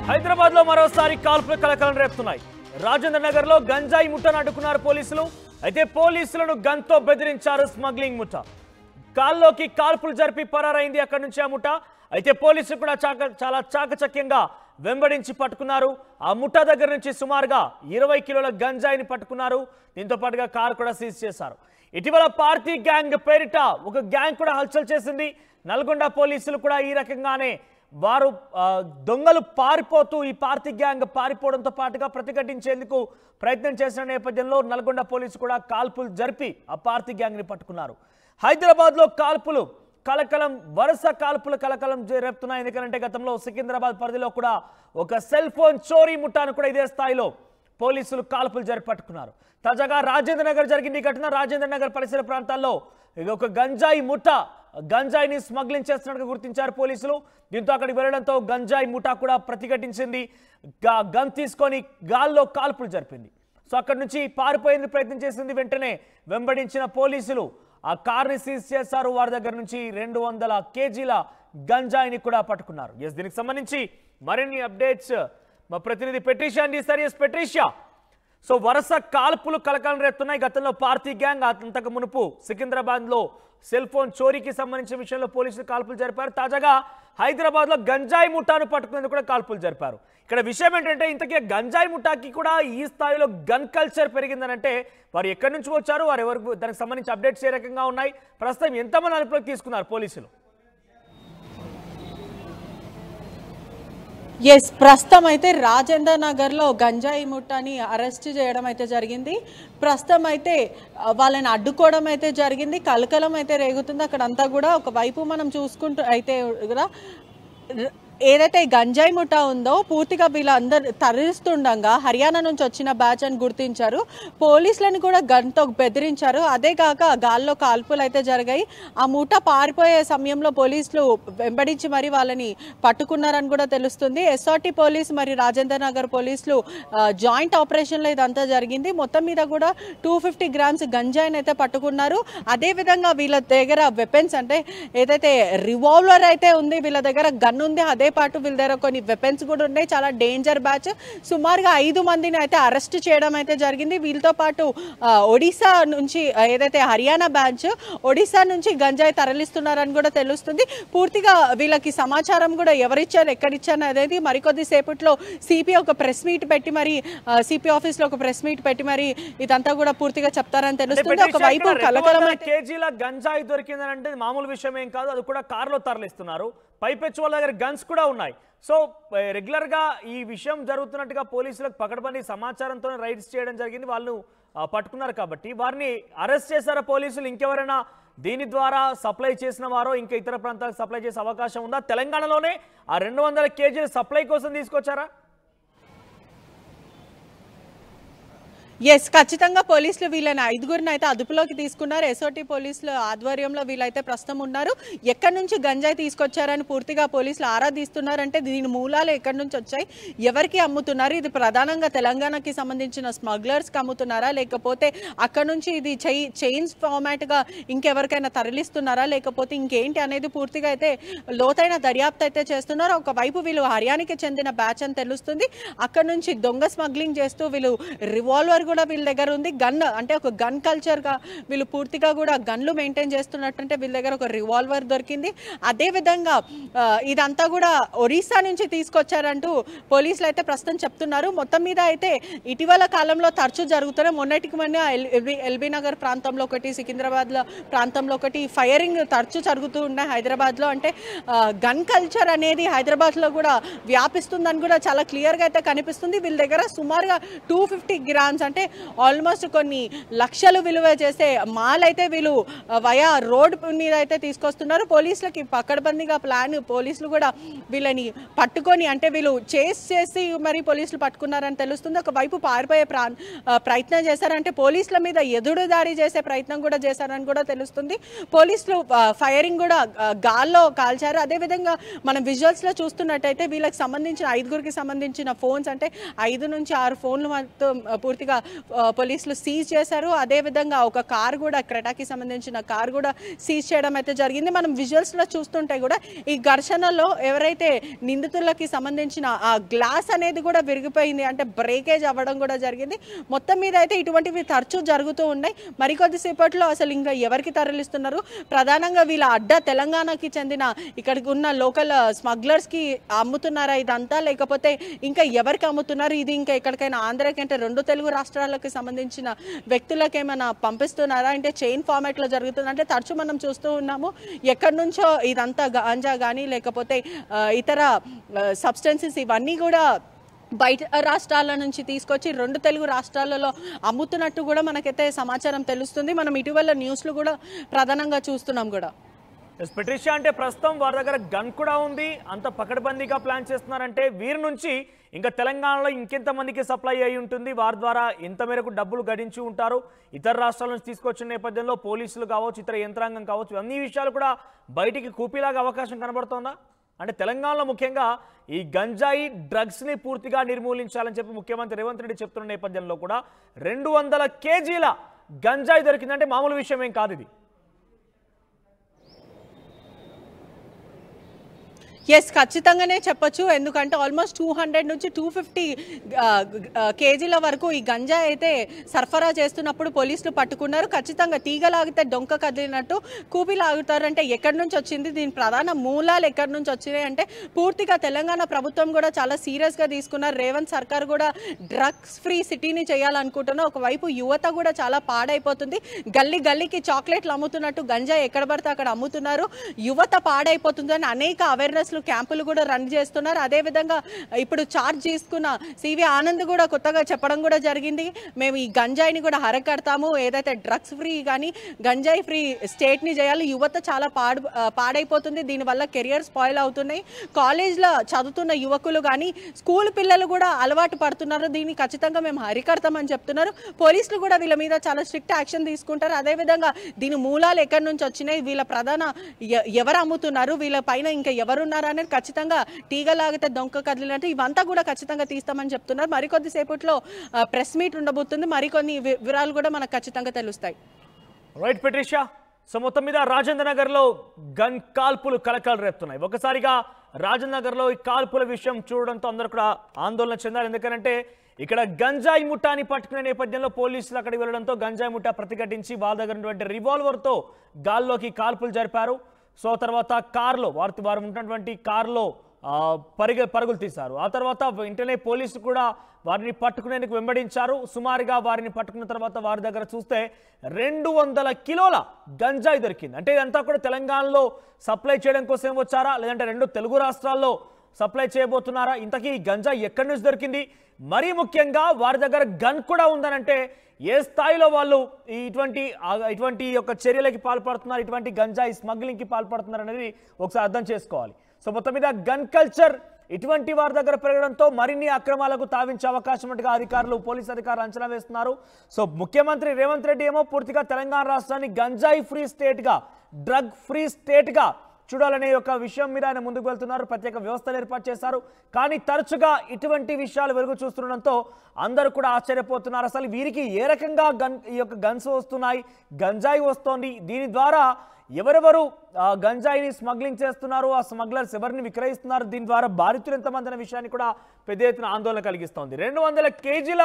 హైదరాబాద్ లో మరోసారి కాల్పులు కలకలం రేపుతున్నాయి. రాజేంద్ర నగర్ లో గంజాయి ముఠను అడ్డుకున్నారు పోలీసులు. అయితే పోలీసులను గన్తో బెదిరించారు స్మగ్లింగ్ ముఠ. కాల్లోకి కాల్పులు జరిపి పరారైంది అక్కడి నుంచి ఆ ముఠ. అయితే పోలీసులు కూడా చాలా చాకచక్యంగా వెంబడించి పట్టుకున్నారు. ఆ ముఠ దగ్గర నుంచి సుమారుగా 20 కిలోల గంజాయిని పట్టుకున్నారు. దీంతో పాటుగా కారు కూడా సీజ్ చేశారు. ఇటీవల పార్టీ గ్యాంగ్ పేరిట ఒక గ్యాంగ్ కూడా హల్చల్ చేసింది. నల్గొండ పోలీసులు కూడా ఈ రకంగానే వారు దొంగలు పారిపోతూ ఈ పార్టీ గ్యాంగ్ పారిపోవడంతో పాటుగా ప్రతిఘటించేందుకు ప్రయత్నం చేసిన నేపథ్యంలో నల్గొండ పోలీసు కూడా కాల్పులు జరిపి ఆ పార్టీ గ్యాంగ్ని పట్టుకున్నారు. హైదరాబాద్లో కాల్పులు కలకలం, వరుస కాల్పులు కలకలం రేపుతున్నాయి. ఎందుకంటే గతంలో సికింద్రాబాద్ పరిధిలో కూడా ఒక సెల్ ఫోన్ చోరీ ముఠాను కూడా ఇదే స్థాయిలో పోలీసులు కాల్పులు జరిపి పట్టుకున్నారు. తాజాగా రాజేంద్ర నగర్ జరిగింది ఘటన. రాజేంద్ర నగర్ పరిసర ప్రాంతాల్లో ఒక గంజాయి ముఠ గంజాయిని స్మగ్లింగ్ చేస్తున్నట్టుగా గుర్తించారు పోలీసులు. దీంతో అక్కడికి వెళ్లడంతో గంజాయి ముఠా కూడా ప్రతిఘటించింది. గన్ తీసుకొని గాల్లో కాల్పులు జరిపింది. సో అక్కడి నుంచి పారిపోయేందుకు ప్రయత్నం చేసింది. వెంటనే వెంబడించిన పోలీసులు ఆ కార్ని సీజ్ చేశారు. వారి దగ్గర నుంచి 200 కేజీల గంజాయిని కూడా పట్టుకున్నారు. దీనికి సంబంధించి మరిన్ని అప్డేట్స్ మా ప్రతినిధి పెట్రిషియా అందిస్తారు. పెట్రిషియా, సో వరుస కాల్పులు కలకలం రేపుతున్నాయి. గతంలో పార్టీ గ్యాంగ్ అంతకు మునుపు సికింద్రాబాద్లో సెల్ ఫోన్ చోరీకి సంబంధించిన విషయంలో పోలీసులు కాల్పులు జరిపారు. తాజాగా హైదరాబాద్లో గంజాయి ముఠాను పట్టుకునేందుకు కూడా కాల్పులు జరిపారు. ఇక్కడ విషయం ఏంటంటే ఇంతకీ గంజాయి ముఠాకి కూడా ఈ స్థాయిలో గన్ కల్చర్ పెరిగిందనంటే వారు ఎక్కడి నుంచి వచ్చారు, వారు ఎవరికి, దానికి సంబంధించి అప్డేట్స్ ఏ రకంగా ఉన్నాయి, ప్రస్తుతం ఎంతమంది అదుపులోకి తీసుకున్నారు పోలీసులు? ఎస్, ప్రస్తుతం అయితే రాజేంద్ర నగర్లో గంజాయి ముఠాని అరెస్ట్ చేయడం అయితే జరిగింది. ప్రస్తుతం అయితే వాళ్ళని అడ్డుకోవడం అయితే జరిగింది. కలకలం అయితే రేగుతుంది అక్కడంతా కూడా. ఒకవైపు మనం చూసుకుంటూ అయితే కూడా ఏదైతే గంజాయి ముఠా ఉందో పూర్తిగా వీళ్ళందరూ తరలిస్తుండగా హర్యానా నుంచి వచ్చిన బ్యాచ్ అని గుర్తించారు. పోలీసులను కూడా గన్తో బెదిరించారు. అదే కాక గాల్లో కాల్పులు అయితే జరిగాయి. ఆ ముఠా పారిపోయే సమయంలో పోలీసులు వెంబడించి మరి వాళ్ళని పట్టుకున్నారని కూడా తెలుస్తుంది. ఎస్ఆర్టీ పోలీసు మరియు రాజేంద్ర నగర్ పోలీసులు జాయింట్ ఆపరేషన్లో ఇదంతా జరిగింది. మొత్తం మీద కూడా 250 గ్రామ్స్ గంజాయిని అయితే పట్టుకున్నారు. అదేవిధంగా వీళ్ళ దగ్గర వెపన్స్ అంటే ఏదైతే రివాల్వర్ అయితే ఉంది, వీళ్ళ దగ్గర గన్ ఉంది, అదే పాటు వీళ్ళ దగ్గర కొన్ని వెపన్స్ కూడా ఉన్నాయి. చాలా డేంజర్ బ్యాచ్. సుమారుగా 5 మందిని అయితే అరెస్ట్ చేయడం అయితే జరిగింది. వీళ్ళతో పాటు ఒడిశా నుంచి ఏదైతే హర్యానా బ్యాచ్ ఒడిశా నుంచి గంజాయి తరలిస్తున్నారని కూడా తెలుస్తుంది. పూర్తిగా వీళ్ళకి సమాచారం కూడా ఎవరిచ్చారు, ఎక్కడిచ్చారు అనేది మరికొద్ది సేపట్లో సిపి ఒక ప్రెస్ మీట్ పెట్టి మరి సిపి ఆఫీస్ లో ఒక ప్రెస్ మీట్ పెట్టి మరి ఇదంతా కూడా పూర్తిగా చెప్తారని తెలుస్తుంది. ఒకవైపు కలకలం కేజీల గంజాయి దొరికిందని అంటే మామూలు విషయం ఏం కాదు. అది కూడా కారులో తరలిస్తున్నారు. పైపెచ్చు వాళ్ళ దగ్గర గన్స్ కూడా ఉన్నాయి. సో రెగ్యులర్ గా ఈ విషయం జరుగుతున్నట్టుగా పోలీసులకు పకడ్బందీ సమాచారంతో రైడ్స్ చేయడం జరిగింది. వాళ్ళు పట్టుకున్నారు కాబట్టి వారిని అరెస్ట్ చేశారా పోలీసులు? ఇంకెవరైనా దీని ద్వారా సప్లై చేసిన వారో ఇంకా ఇతర ప్రాంతాలకు సప్లై చేసే అవకాశం ఉందా? తెలంగాణలోనే ఆ 200 కేజీల సప్లై కోసం తీసుకొచ్చారా? ఎస్, ఖచ్చితంగా పోలీసులు వీళ్ళని 5గురిని అయితే అదుపులోకి తీసుకున్నారు. ఎస్ఓటీ పోలీసుల ఆధ్వర్యంలో వీళ్ళైతే ప్రస్తుతం ఉన్నారు. ఎక్కడి నుంచి గంజాయి తీసుకొచ్చారని పూర్తిగా పోలీసులు ఆరా తీస్తున్నారంటే దీని మూలాలు ఎక్కడి నుంచి వచ్చాయి, ఎవరికి అమ్ముతున్నారు, ఇది ప్రధానంగా తెలంగాణకి సంబంధించిన స్మగ్లర్స్కి అమ్ముతున్నారా, లేకపోతే అక్కడ నుంచి ఇది చైన్స్ ఫార్మాట్గా ఇంకెవరికైనా తరలిస్తున్నారా, లేకపోతే ఇంకేంటి అనేది పూర్తిగా అయితే లోతైన దర్యాప్తు అయితే చేస్తున్నారు. ఒకవైపు వీళ్ళు హర్యానాకి చెందిన బ్యాచ్ అని తెలుస్తుంది. అక్కడ నుంచి దొంగ స్మగ్లింగ్ చేస్తూ వీళ్ళు రివాల్వర్ కూడా వీళ్ళ దగ్గర ఉంది. గన్ అంటే ఒక గన్ కల్చర్ గా వీళ్ళు పూర్తిగా కూడా గన్లు మెయింటైన్ చేస్తున్నట్టుంటే వీళ్ళ దగ్గర ఒక రివాల్వర్ దొరికింది. అదే విధంగా ఇదంతా కూడా ఒరిస్సా నుంచి తీసుకొచ్చారంటూ పోలీసులు అయితే ప్రస్తుతం చెప్తున్నారు. మొత్తం మీద అయితే ఇటీవల కాలంలో తరచూ జరుగుతున్న మొన్నటికి మొన్న ఎల్బీ నగర్ ప్రాంతంలో ఒకటి, సికింద్రాబాద్ లో ప్రాంతంలో ఒకటి ఫైరింగ్ తరచూ జరుగుతూ ఉన్నాయి హైదరాబాద్ లో. అంటే గన్ కల్చర్ అనేది హైదరాబాద్ లో కూడా వ్యాపిస్తుందని కూడా చాలా క్లియర్ గా అయితే కనిపిస్తుంది. వీళ్ళ దగ్గర సుమారుగా 250 గ్రామ్స్ అంటే ఆల్మోస్ట్ కొన్ని లక్షలు విలువ చేసే మాల్ అయితే వీళ్ళు వయా రోడ్ మీద అయితే తీసుకొస్తున్నారు. పోలీసులకి పకడ్బందీగా ప్లాన్, పోలీసులు కూడా వీళ్ళని పట్టుకొని అంటే వీళ్ళు చేసి మరి పోలీసులు పట్టుకున్నారని తెలుస్తుంది. ఒకవైపు పారిపోయే ప్రయత్నం చేశారంటే పోలీసుల మీద ఎదురు దాడి చేసే ప్రయత్నం కూడా చేశారని కూడా తెలుస్తుంది. పోలీసులు ఫైరింగ్ కూడా గాల్లో కాల్చారు. అదేవిధంగా మనం విజువల్స్ లో చూస్తున్నట్టయితే వీళ్ళకి సంబంధించిన 5గురికి సంబంధించిన ఫోన్స్ అంటే 5 నుంచి 6 ఫోన్లు మొత్తం పూర్తిగా పోలీసులు సీజ్ చేశారు. అదేవిధంగా ఒక కారు కూడా, క్రెటాకి సంబంధించిన కారు కూడా సీజ్ చేయడం అయితే జరిగింది. మనం విజువల్స్లో చూస్తుంటే కూడా ఈ ఘర్షణలో ఎవరైతే నిందితులకి సంబంధించిన ఆ గ్లాస్ అనేది కూడా విరిగిపోయింది, అంటే బ్రేకేజ్ అవ్వడం కూడా జరిగింది. మొత్తం మీద అయితే ఇటువంటివి తరచూ జరుగుతూ ఉన్నాయి. మరికొద్దిసేపట్లో అసలు ఇంకా ఎవరికి తరలిస్తున్నారు, ప్రధానంగా వీళ్ళ అడ్డా తెలంగాణకి చెందిన ఇక్కడికి ఉన్న లోకల్ స్మగ్లర్స్కి అమ్ముతున్నారా ఇదంతా, లేకపోతే ఇంకా ఎవరికి అమ్ముతున్నారు, ఇది ఇంకా ఎక్కడికైనా ఆంధ్రాకి అంటే 2 తెలుగు రాష్ట్రాలకు సంబంధించిన వ్యక్తులకు ఏమైనా పంపిస్తున్నారా అంటే చైన్ ఫార్మాట్లో జరుగుతుంది. అంటే తరచూ మనం చూస్తూ ఉన్నాము ఎక్కడి నుంచో ఇదంతా గాంజా కానీ లేకపోతే ఇతర సబ్స్టెన్సెస్ ఇవన్నీ కూడా బయట రాష్ట్రాల నుంచి తీసుకొచ్చి 2 తెలుగు రాష్ట్రాలలో అమ్ముతున్నట్టు కూడా మనకైతే సమాచారం తెలుస్తుంది. మనం ఇటీవల న్యూస్లు కూడా ప్రధానంగా చూస్తున్నాం కూడా. పెట్రిషియా, అంటే ప్రస్తుతం వారి దగ్గర గన్ కూడా ఉంది, అంత పకడ్బందీగా ప్లాన్ చేస్తున్నారంటే వీరి నుంచి ఇంకా తెలంగాణలో ఇంకెంతమందికి సప్లై అయి ఉంటుంది, వారి ద్వారా ఎంత మేరకు డబ్బులు గడించి ఉంటారు, ఇతర రాష్ట్రాల నుంచి తీసుకొచ్చిన నేపథ్యంలో పోలీసులు కావచ్చు, ఇతర యంత్రాంగం కావచ్చు, అన్ని విషయాలు కూడా బయటికి కూపీలాగా అవకాశం కనబడుతోందా? అంటే తెలంగాణలో ముఖ్యంగా ఈ గంజాయి డ్రగ్స్ని పూర్తిగా నిర్మూలించాలని చెప్పి ముఖ్యమంత్రి రేవంత్ రెడ్డి చెప్తున్న నేపథ్యంలో కూడా 200 కేజీల గంజాయి దొరికిందంటే మామూలు విషయం ఏం కాదు ఇది. ఎస్, ఖచ్చితంగానే చెప్పొచ్చు. ఎందుకంటే ఆల్మోస్ట్ 200 నుంచి 250 కేజీల వరకు ఈ గంజా అయితే సరఫరా చేస్తున్నప్పుడు పోలీసులు పట్టుకున్నారు. ఖచ్చితంగా తీగలాగితే డొంక కదిలినట్టు కూపి లాగుతారంటే ఎక్కడి నుంచి వచ్చింది, దీని ప్రధాన మూలాలు ఎక్కడి నుంచి వచ్చినాయి అంటే పూర్తిగా తెలంగాణ ప్రభుత్వం కూడా చాలా సీరియస్గా తీసుకున్నారు. రేవంత్ సర్కార్ కూడా డ్రగ్స్ ఫ్రీ సిటీని చేయాలనుకుంటున్నారు. ఒకవైపు యువత కూడా చాలా పాడైపోతుంది, గల్లీ గల్లీకి చాక్లెట్లు అమ్ముతున్నట్టు గంజా ఎక్కడ పడితే అక్కడ అమ్ముతున్నారు, యువత పాడైపోతుందని అనేక అవేర్నెస్ క్యాంపులు కూడా రన్ చేస్తున్నారు. అదేవిధంగా ఇప్పుడు చార్జ్ తీసుకున్న సివి ఆనంద్ కూడా కొత్తగా చెప్పడం కూడా జరిగింది, మేము ఈ గంజాయిని కూడా హరకడతాము, ఏదైతే డ్రగ్స్ ఫ్రీ కానీ గంజాయి ఫ్రీ స్టేట్ని చేయాలి, యువత చాలా పాడైపోతుంది, దీనివల్ల కెరియర్ స్పాయిల్ అవుతున్నాయి, కాలేజ్లో చదువుతున్న యువకులు కానీ స్కూల్ పిల్లలు కూడా అలవాటు పడుతున్నారు, దీన్ని ఖచ్చితంగా మేము హరికడతామని చెప్తున్నారు. పోలీసులు కూడా వీళ్ళ మీద చాలా స్ట్రిక్ట్ యాక్షన్ తీసుకుంటారు. అదేవిధంగా దీని మూలాలు ఎక్కడి నుంచి వచ్చినాయి, వీళ్ళ ప్రధాన ఎవరు అమ్ముతున్నారు, వీళ్ళ పైన ఇంకా ఎవరున్నారు అనేది ఖచ్చితంగా తీగలాగితే డొంక కదిలినట్టు ఇవంతా కూడా ఖచ్చితంగా తీస్తామని చెప్తున్నారు. మరికొద్ది సేపట్లో ప్రెస్ మీట్ ఉండబోతుంది, మరికొన్ని వివరాలు కూడా మనకు ఖచ్చితంగా తెలుస్తాయి. రైట్ పెట్రిషియా, సో మొత్తం మీద రాజేంద్ర నగర్లో గన్ కాల్పులు కలకలు రేపుతున్నాయి. ఒకసారిగా రాజేంద్ర నగర్లో ఈ కాల్పుల విషయం చూడడంతో అందరూ కూడా ఆందోళన చెందారు. ఎందుకంటే ఇక్కడ గంజాయి ముఠాని పట్టుకునే నేపథ్యంలో పోలీసులు అక్కడికి వెళ్ళడంతో గంజాయి ముఠా ప్రతిఘటించి వాళ్ళ దగ్గర ఉన్నటువంటి రివాల్వర్తో గాల్లోకి కాల్పులు జరిపారు. సో తర్వాత కారులో వారు ఉన్నటువంటి కారులో పరుగులు తీశారు. ఆ తర్వాత వెంటనే పోలీసులు కూడా వారిని పట్టుకునేందుకు వెంబడించారు. సుమారుగా వారిని పట్టుకున్న తర్వాత వారి దగ్గర చూస్తే 200 కిలోల గంజాయి దొరికింది. అంటే ఇదంతా కూడా తెలంగాణలో సప్లై చేయడం కోసం వచ్చారా, లేదంటే 2 తెలుగు రాష్ట్రాల్లో సప్లై చేయబోతున్నారా, ఇంతకీ గంజాయి ఎక్కడి నుంచి దొరికింది, మరీ ముఖ్యంగా వారి దగ్గర గన్ కూడా ఉందనంటే ఏ స్థాయిలో వాళ్ళు ఇటువంటి యొక్క చర్యలకి పాల్పడుతున్నారు, ఇటువంటి గంజాయి స్మగ్లింగ్కి పాల్పడుతున్నారు అనేది ఒకసారి అర్థం చేసుకోవాలి. సో మొత్తం మీద గన్ కల్చర్ ఇటువంటి వారి దగ్గర పెరగడంతో మరిన్ని అక్రమాలకు తావించే అవకాశం ఉన్నట్టుగా పోలీసు అధికారులు అంచనా వేస్తున్నారు. సో ముఖ్యమంత్రి రేవంత్ రెడ్డి ఏమో పూర్తిగా తెలంగాణ రాష్ట్రాన్ని గంజాయి ఫ్రీ స్టేట్గా, డ్రగ్ ఫ్రీ స్టేట్గా చూడాలనే ఒక విషయం మీద ఆయన ముందుకు వెళ్తున్నారు. ప్రత్యేక వ్యవస్థలు ఏర్పాటు చేశారు. కానీ తరచుగా ఇటువంటి విషయాలు వెలుగు చూస్తుండడంతో అందరూ కూడా ఆశ్చర్యపోతున్నారు. అసలు వీరికి ఏ రకంగా ఈ యొక్క గన్స్ వస్తున్నాయి, గంజాయి వస్తోంది, దీని ద్వారా ఎవరెవరు గంజాయిని స్మగ్లింగ్ చేస్తున్నారు, ఆ స్మగ్లర్స్ ఎవరిని విక్రయిస్తున్నారు, దీని ద్వారా బాధితులు ఎంతమంది అనే విషయాన్ని కూడా పెద్ద ఎత్తున ఆందోళన కలిగిస్తోంది. 200 కేజీల